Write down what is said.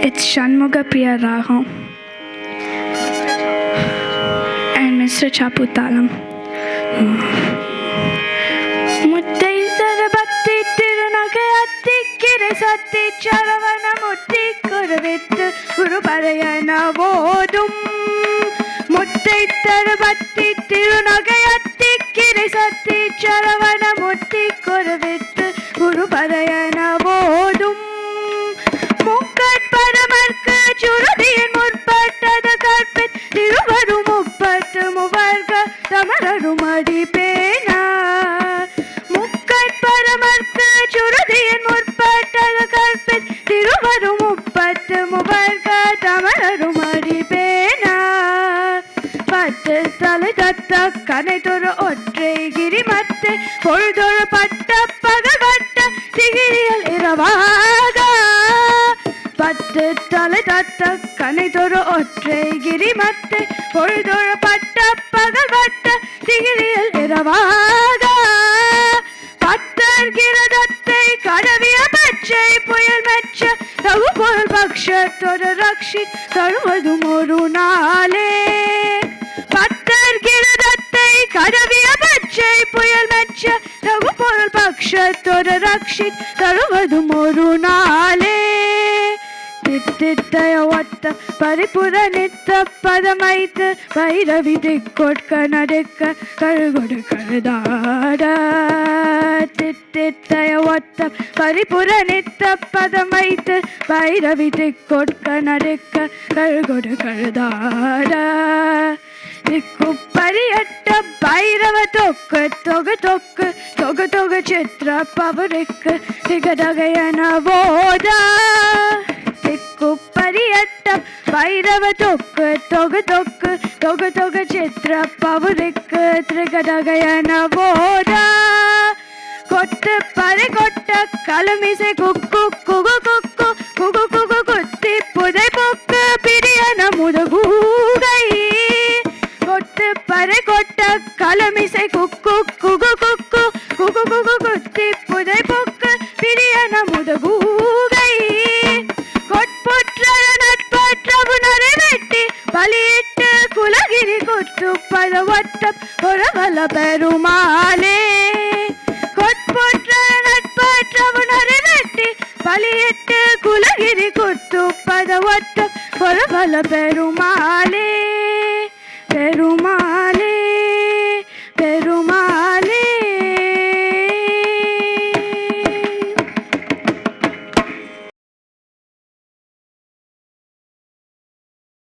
It's Shanmugapriya Raham and Mr. Chaputalam. Muttai sarabatti tirunagayatti kirisatti charavana mutti kurvittu guru parayana vodum. Muttai sarabatti tirunagayatti kirisatti charavana mutti kurvittu guru parayana vodum. முக்கட் பரமர்க்கு சுருதியின் முற்பட்டது கற்பித் திருவரும் முப்பத்து முவர்க தமரரும் அடிப்பேனா. முக்கட் பரமர்க்கு சுருதியின் முற்பட்டது கற்பித் திருவரும் முப்பத்து முவர்க தமரரும் அடிப்பேனா. பத்து தலை தத்த கனைதொரு ஒற்றை கிரிமத்தை பொழுதொரு பட்ட பகவட்ட திகிரியல் இரவாக. பத்து தலை தத்த கனைதொரு ஒற்றை கிரிமத்தை பொழுதொரு பட்ட பகவட்ட திகிரியல் இரவாக. பத்தர் கிரதத்தை கடவிய பச்சை புயல் மெச்ச ரகு பொருள் பக்ஷத்தொரு ரக்ஷி தருவதும் ஒரு நாளே. பத்தர் கிரதத்தை கடவிய பச்சை புயல் மெச்ச ரகு பொருள் பக்ஷத்தொரு ரக்ஷி தருவதும் ஒரு நாளே. தித்தித்தய ஒத்த பரிபுர நித்த பதமைத்து பைரவி திக்கொட்க நடுக்க கழுகொடு கழுதாட. தித்தித்தய ஒத்த பரிபுர நித்த பதமைத்து பைரவி திக்கொட்க நடுக்க கழுகொடு கழுதாட. திக்கு பரியட்ட பைரவ தொக்கு தொகு தொக்கு தொகு தொகு சித்திர பவருக்கு திகடகையன போதா. திக்கு பரியட்ட பைரவ தொக்கு தொகு தொக்கு தொகு தொகு சித்திர பவருக்கு திரிகடகையன போதா. கொட்டு பறை கொட்ட கலமிசை குக்கு குகு குக்கு குகு குகு குத்தி புதை பொக்கு பிரியன முதுகூகை. கொட்டு பறை கொட்ட கலமிசை குக்கு குகு குக்கு குகு குகு குத்தி புதை பொக்கு பிரியன முதுகூகை. கொட்புற்ற நட்பற்றவுணரை வெட்டி பலியிட்டு குலகிரி கொத்து பதவட்ட பொறவல பெருமாளே. கொட்புற்ற நட்பற்றவுணரை வெட்டி பலியிட்டு குலகிரி கொத்து பதவட்ட பொறவல பெருமாளே. பெருமா